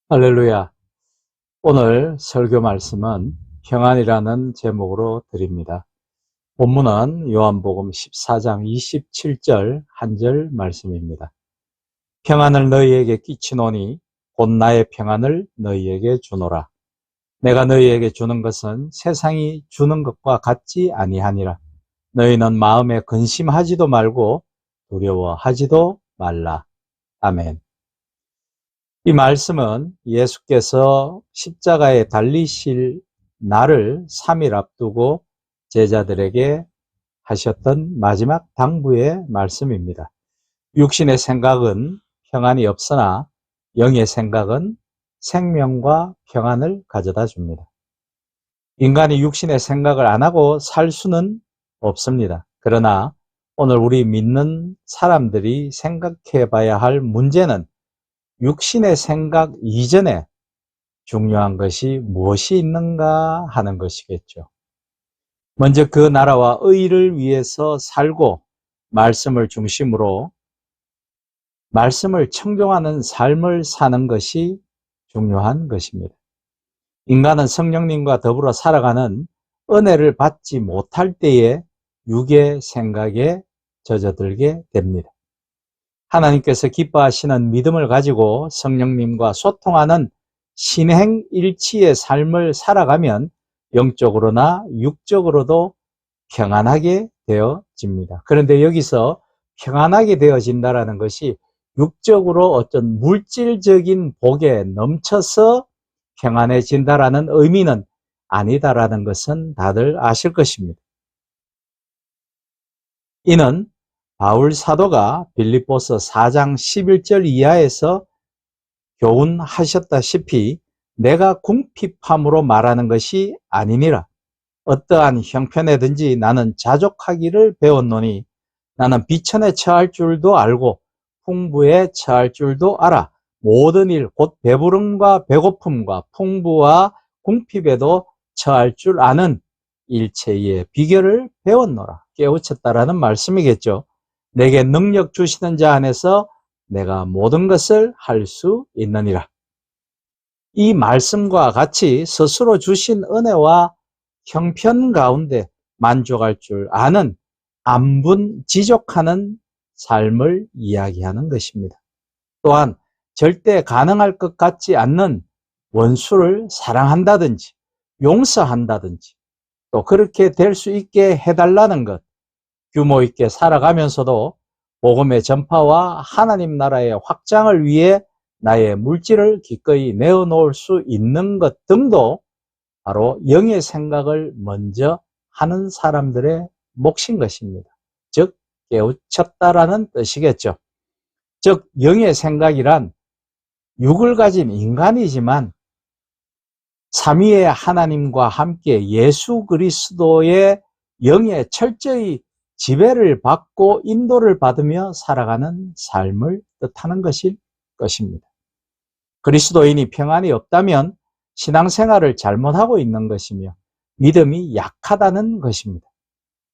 할렐루야. 오늘 설교 말씀은 평안이라는 제목으로 드립니다. 본문은 요한복음 14장 27절 한 절 말씀입니다. 평안을 너희에게 끼치노니 곧 나의 평안을 너희에게 주노라. 내가 너희에게 주는 것은 세상이 주는 것과 같지 아니하니라. 너희는 마음에 근심하지도 말고 두려워하지도 말라. 아멘. 이 말씀은 예수께서 십자가에 달리실 날을 3일 앞두고 제자들에게 하셨던 마지막 당부의 말씀입니다. 육신의 생각은 평안이 없으나 영의 생각은 생명과 평안을 가져다 줍니다. 인간이 육신의 생각을 안 하고 살 수는 없습니다. 그러나 오늘 우리 믿는 사람들이 생각해 봐야 할 문제는 육신의 생각 이전에 중요한 것이 무엇이 있는가 하는 것이겠죠. 먼저 그 나라와 의를 위해서 살고 말씀을 중심으로 말씀을 청종하는 삶을 사는 것이 중요한 것입니다. 인간은 성령님과 더불어 살아가는 은혜를 받지 못할 때에 육의 생각에 젖어들게 됩니다. 하나님께서 기뻐하시는 믿음을 가지고 성령님과 소통하는 신행일치의 삶을 살아가면 영적으로나 육적으로도 평안하게 되어집니다. 그런데 여기서 평안하게 되어진다는 것이 육적으로 어떤 물질적인 복에 넘쳐서 평안해진다라는 의미는 아니다라는 것은 다들 아실 것입니다. 이는 바울 사도가 빌립보서 4장 11절 이하에서 교훈하셨다시피 내가 궁핍함으로 말하는 것이 아니니라. 어떠한 형편에든지 나는 자족하기를 배웠노니 나는 비천에 처할 줄도 알고 풍부에 처할 줄도 알아. 모든 일 곧 배부름과 배고픔과 풍부와 궁핍에도 처할 줄 아는 일체의 비결을 배웠노라. 깨우쳤다라는 말씀이겠죠. 내게 능력 주시는 자 안에서 내가 모든 것을 할 수 있느니라. 이 말씀과 같이 스스로 주신 은혜와 형편 가운데 만족할 줄 아는 안분지족하는 삶을 이야기하는 것입니다. 또한 절대 가능할 것 같지 않는 원수를 사랑한다든지 용서한다든지 또 그렇게 될 수 있게 해달라는 것, 규모 있게 살아가면서도 복음의 전파와 하나님 나라의 확장을 위해 나의 물질을 기꺼이 내어놓을 수 있는 것 등도 바로 영의 생각을 먼저 하는 사람들의 몫인 것입니다. 즉 깨우쳤다라는 뜻이겠죠. 즉 영의 생각이란 육을 가진 인간이지만 삼위의 하나님과 함께 예수 그리스도의 영에 철저히 지배를 받고 인도를 받으며 살아가는 삶을 뜻하는 것일 것입니다. 그리스도인이 평안이 없다면 신앙생활을 잘못하고 있는 것이며 믿음이 약하다는 것입니다.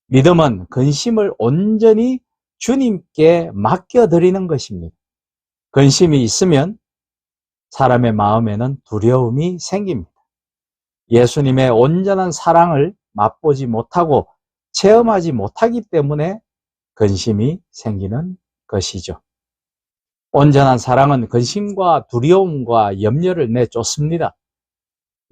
믿음은 근심을 온전히 주님께 맡겨드리는 것입니다. 근심이 있으면 사람의 마음에는 두려움이 생깁니다. 예수님의 온전한 사랑을 맛보지 못하고 체험하지 못하기 때문에 근심이 생기는 것이죠. 온전한 사랑은 근심과 두려움과 염려를 내쫓습니다.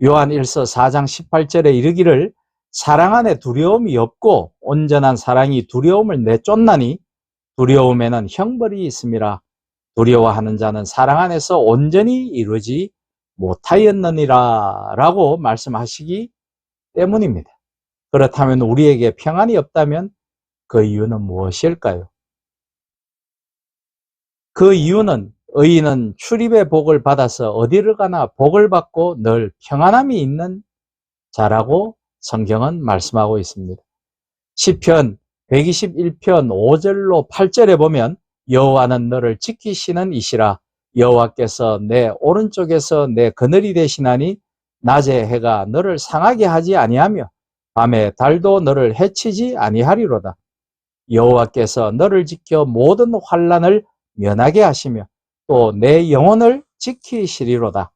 요한 1서 4장 18절에 이르기를 사랑 안에 두려움이 없고 온전한 사랑이 두려움을 내쫓나니 두려움에는 형벌이 있음이라. 두려워하는 자는 사랑 안에서 온전히 이루지 못하였느니라 라고 말씀하시기 때문입니다. 그렇다면 우리에게 평안이 없다면 그 이유는 무엇일까요? 그 이유는 의인은 출입의 복을 받아서 어디를 가나 복을 받고 늘 평안함이 있는 자라고 성경은 말씀하고 있습니다. 시편 121편 5절로 8절에 보면 여호와는 너를 지키시는 이시라. 여호와께서 내 오른쪽에서 내 그늘이 되시나니 낮에 해가 너를 상하게 하지 아니하며 밤에 달도 너를 해치지 아니하리로다. 여호와께서 너를 지켜 모든 환난을 면하게 하시며 또 내 영혼을 지키시리로다.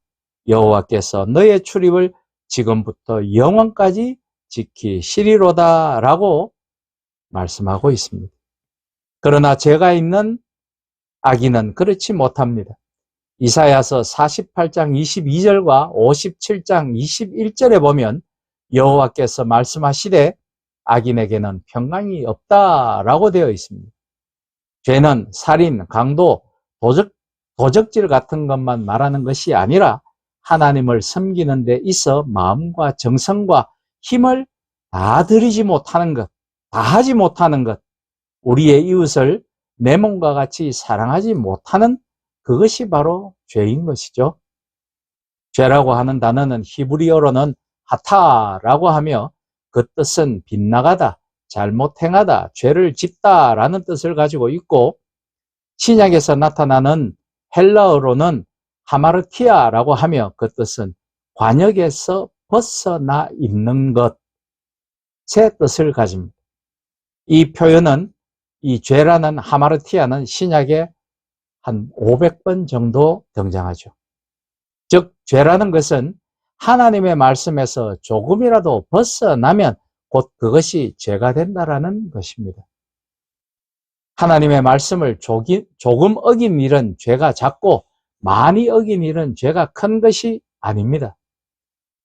여호와께서 너의 출입을 지금부터 영원까지 지키시리로다 라고 말씀하고 있습니다. 그러나 죄가 있는 악인은 그렇지 못합니다. 이사야서 48장 22절과 57장 21절에 보면 여호와께서 말씀하시되 악인에게는 평강이 없다라고 되어 있습니다. 죄는 살인, 강도, 도적질 같은 것만 말하는 것이 아니라 하나님을 섬기는 데 있어 마음과 정성과 힘을 다 들이지 못하는 것, 다 하지 못하는 것, 우리의 이웃을 내 몸과 같이 사랑하지 못하는 그것이 바로 죄인 것이죠. 죄라고 하는 단어는 히브리어로는 하타라고 하며 그 뜻은 빗나가다, 잘못 행하다, 죄를 짓다 라는 뜻을 가지고 있고, 신약에서 나타나는 헬라어로는 하마르티아라고 하며 그 뜻은 관역에서 벗어나 있는 것의 뜻을 가집니다. 이 표현은, 이 죄라는 하마르티아는 신약에 한 500번 정도 등장하죠. 즉 죄라는 것은 하나님의 말씀에서 조금이라도 벗어나면 곧 그것이 죄가 된다라는 것입니다. 하나님의 말씀을 조금 어긴 일은 죄가 작고 많이 어긴 일은 죄가 큰 것이 아닙니다.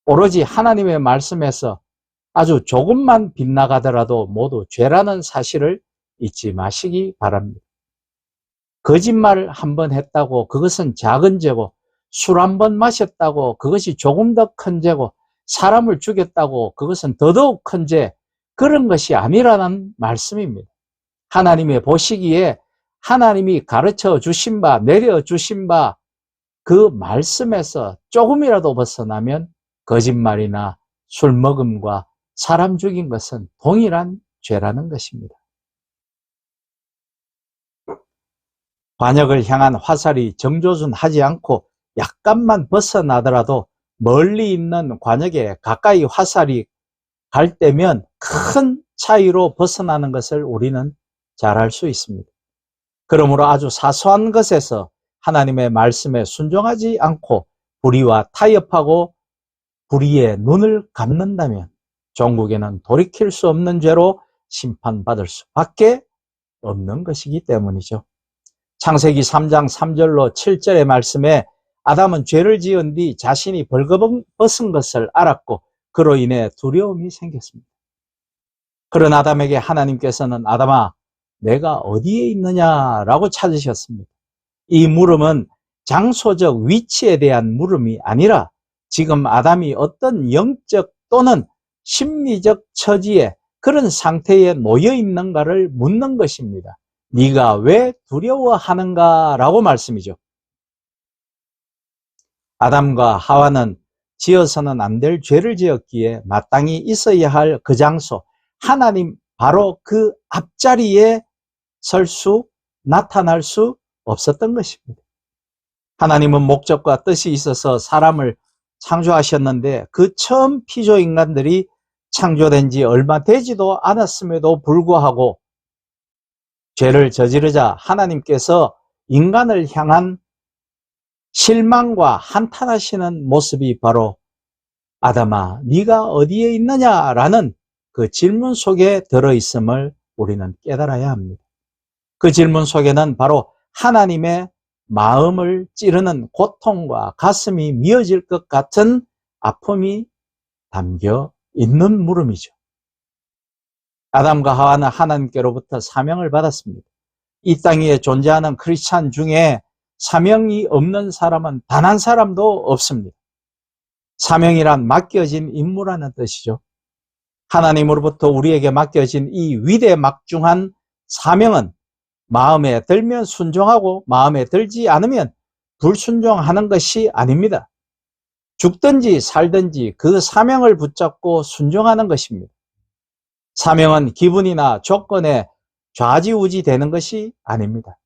오로지 하나님의 말씀에서 아주 조금만 빗나가더라도 모두 죄라는 사실을 잊지 마시기 바랍니다. 거짓말 한 번 했다고 그것은 작은 죄고, 술 한 번 마셨다고 그것이 조금 더 큰 죄고, 사람을 죽였다고 그것은 더더욱 큰 죄, 그런 것이 아니라는 말씀입니다. 하나님의 보시기에 하나님이 가르쳐 주신 바, 내려주신 바 그 말씀에서 조금이라도 벗어나면 거짓말이나 술 먹음과 사람 죽인 것은 동일한 죄라는 것입니다. 관역을 향한 화살이 정조준하지 않고 약간만 벗어나더라도 멀리 있는 관역에 가까이 화살이 갈 때면 큰 차이로 벗어나는 것을 우리는 잘 알 수 있습니다. 그러므로 아주 사소한 것에서 하나님의 말씀에 순종하지 않고 불의와 타협하고 불의의 눈을 감는다면 종국에는 돌이킬 수 없는 죄로 심판받을 수밖에 없는 것이기 때문이죠. 창세기 3장 3절로 7절의 말씀에 아담은 죄를 지은 뒤 자신이 벌거벗은 것을 알았고 그로 인해 두려움이 생겼습니다. 그런 아담에게 하나님께서는 아담아 내가 어디에 있느냐라고 찾으셨습니다. 이 물음은 장소적 위치에 대한 물음이 아니라 지금 아담이 어떤 영적 또는 심리적 처지에 그런 상태에 놓여 있는가를 묻는 것입니다. 네가 왜 두려워하는가 라고 말씀이죠. 아담과 하와는 지어서는 안 될 죄를 지었기에 마땅히 있어야 할 그 장소, 하나님 바로 그 앞자리에 나타날 수 없었던 것입니다. 하나님은 목적과 뜻이 있어서 사람을 창조하셨는데 그 처음 피조인간들이 창조된 지 얼마 되지도 않았음에도 불구하고 죄를 저지르자 하나님께서 인간을 향한 실망과 한탄하시는 모습이 바로 아담아 네가 어디에 있느냐라는 그 질문 속에 들어있음을 우리는 깨달아야 합니다. 그 질문 속에는 바로 하나님의 마음을 찌르는 고통과 가슴이 미어질 것 같은 아픔이 담겨 있는 물음이죠. 아담과 하와는 하나님께로부터 사명을 받았습니다. 이 땅 위에 존재하는 크리스찬 중에 사명이 없는 사람은 단 한 사람도 없습니다. 사명이란 맡겨진 임무라는 뜻이죠. 하나님으로부터 우리에게 맡겨진 이 위대막중한 사명은 마음에 들면 순종하고 마음에 들지 않으면 불순종하는 것이 아닙니다. 죽든지 살든지 그 사명을 붙잡고 순종하는 것입니다. 사명은 기분이나 조건에 좌지우지 되는 것이 아닙니다.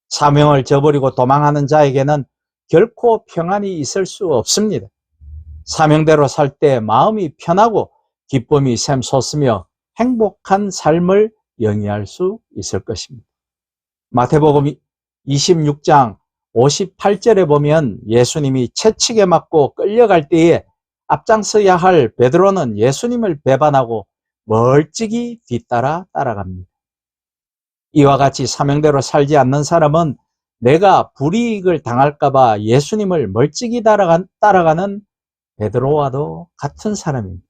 사명을 저버리고 도망하는 자에게는 결코 평안이 있을 수 없습니다. 사명대로 살 때 마음이 편하고 기쁨이 샘솟으며 행복한 삶을 영위할 수 있을 것입니다. 마태복음 26장 58절에 보면 예수님이 채찍에 맞고 끌려갈 때에 앞장서야 할 베드로는 예수님을 배반하고 멀찍이 뒤따라 따라갑니다. 이와 같이 사명대로 살지 않는 사람은 내가 불이익을 당할까 봐 예수님을 멀찍이 따라가는 베드로와도 같은 사람입니다.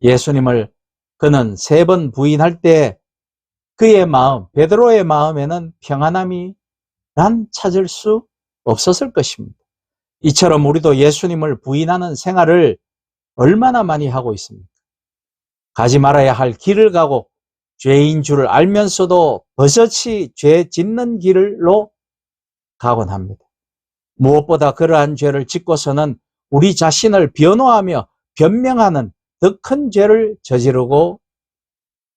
예수님을 그는 3번 부인할 때 그의 마음, 베드로의 마음에는 평안함이 찾을 수 없었을 것입니다. 이처럼 우리도 예수님을 부인하는 생활을 얼마나 많이 하고 있습니까? 가지 말아야 할 길을 가고 죄인 줄을 알면서도 버젓이 죄 짓는 길로 가곤 합니다. 무엇보다 그러한 죄를 짓고서는 우리 자신을 변호하며 변명하는 더 큰 죄를 저지르고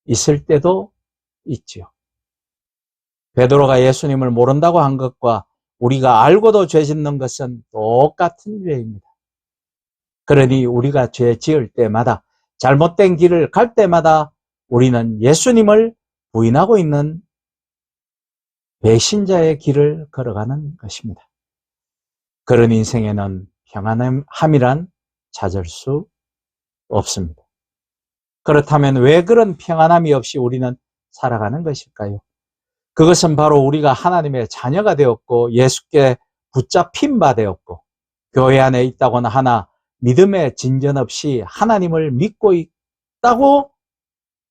있을 때도 있지요. 베드로가 예수님을 모른다고 한 것과 우리가 알고도 죄 짓는 것은 똑같은 죄입니다. 그러니 우리가 죄 지을 때마다, 잘못된 길을 갈 때마다 우리는 예수님을 부인하고 있는 배신자의 길을 걸어가는 것입니다. 그런 인생에는 평안함이란 찾을 수 없습니다. 그렇다면 왜 그런 평안함이 없이 우리는 살아가는 것일까요? 그것은 바로 우리가 하나님의 자녀가 되었고 예수께 붙잡힌 바 되었고 교회 안에 있다고는 하나 믿음의 진전 없이 하나님을 믿고 있다고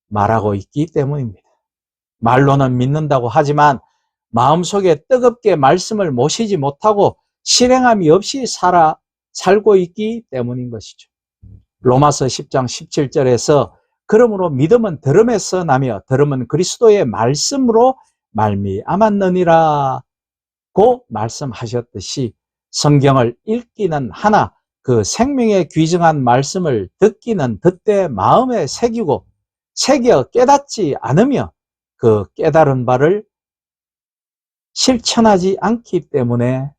말하고 있기 때문입니다. 말로는 믿는다고 하지만 마음속에 뜨겁게 말씀을 모시지 못하고 실행함이 없이 살고 있기 때문인 것이죠. 로마서 10장 17절에서 그러므로 믿음은 들음에서 나며 들음은 그리스도의 말씀으로 말미암았느니라고 말씀하셨듯이 성경을 읽기는 하나 그 생명에 귀정한 말씀을 듣기는 듣되 마음에 새기고 새겨 깨닫지 않으며 그 깨달은 바를 실천하지 않기 때문에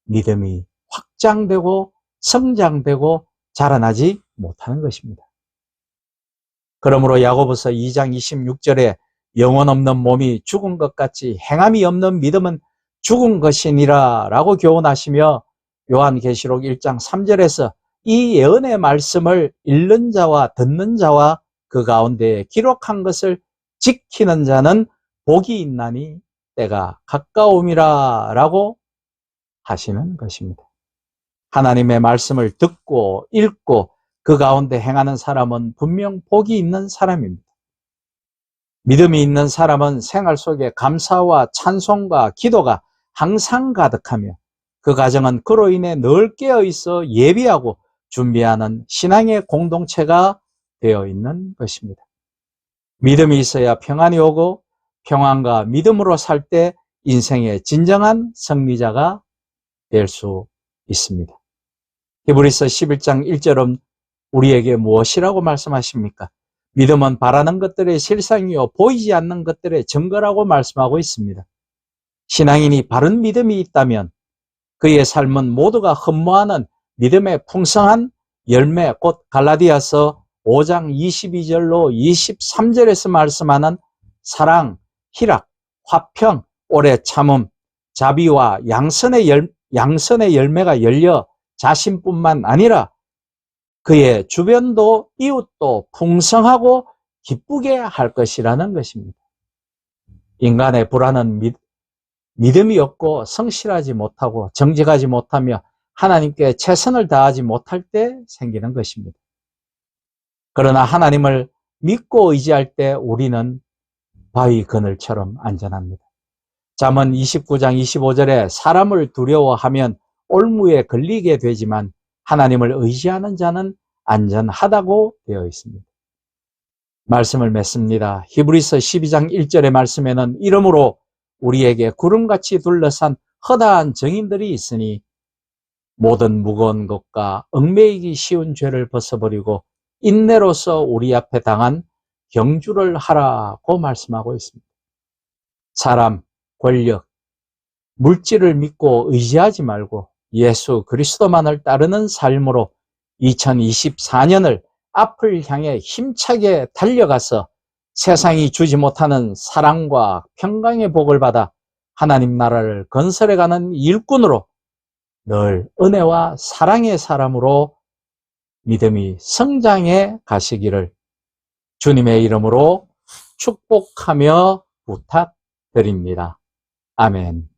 믿음이 확장되고 성장되고 자라나지 못하는 것입니다. 그러므로 야고보서 2장 26절에 영혼 없는 몸이 죽은 것 같이 행함이 없는 믿음은 죽은 것이니라 라고 교훈하시며 요한계시록 1장 3절에서 이 예언의 말씀을 읽는 자와 듣는 자와 그 가운데 기록한 것을 지키는 자는 복이 있나니 때가 가까움이라 라고 하시는 것입니다. 하나님의 말씀을 듣고 읽고 그 가운데 행하는 사람은 분명 복이 있는 사람입니다. 믿음이 있는 사람은 생활 속에 감사와 찬송과 기도가 항상 가득하며 그 가정은 그로 인해 늘 깨어 있어 예비하고 준비하는 신앙의 공동체가 되어 있는 것입니다. 믿음이 있어야 평안이 오고 평안과 믿음으로 살 때 인생의 진정한 승리자가 될 수 있습니다. 히브리서 11장 1절은 우리에게 무엇이라고 말씀하십니까? 믿음은 바라는 것들의 실상이요 보이지 않는 것들의 증거라고 말씀하고 있습니다. 신앙인이 바른 믿음이 있다면 그의 삶은 모두가 흠모하는 믿음의 풍성한 열매, 곧 갈라디아서 5장 22절로 23절에서 말씀하는 사랑, 희락, 화평, 오래 참음, 자비와 양선의 열매가 열려 자신뿐만 아니라 그의 주변도 이웃도 풍성하고 기쁘게 할 것이라는 것입니다. 인간의 불안은 믿음이 없고 성실하지 못하고 정직하지 못하며 하나님께 최선을 다하지 못할 때 생기는 것입니다. 그러나 하나님을 믿고 의지할 때 우리는 바위 그늘처럼 안전합니다. 잠언 29장 25절에 사람을 두려워하면 올무에 걸리게 되지만 하나님을 의지하는 자는 안전하다고 되어 있습니다. 말씀을 맺습니다. 히브리서 12장 1절의 말씀에는 이러므로 우리에게 구름같이 둘러싼 허다한 정인들이 있으니 모든 무거운 것과 얽매이기 쉬운 죄를 벗어버리고 인내로서 우리 앞에 당한 경주를 하라고 말씀하고 있습니다. 사람, 권력, 물질을 믿고 의지하지 말고 예수 그리스도만을 따르는 삶으로 2024년을 앞을 향해 힘차게 달려가서 세상이 주지 못하는 사랑과 평강의 복을 받아 하나님 나라를 건설해가는 일꾼으로 늘 은혜와 사랑의 사람으로 믿음이 성장해 가시기를 주님의 이름으로 축복하며 부탁드립니다. 아멘.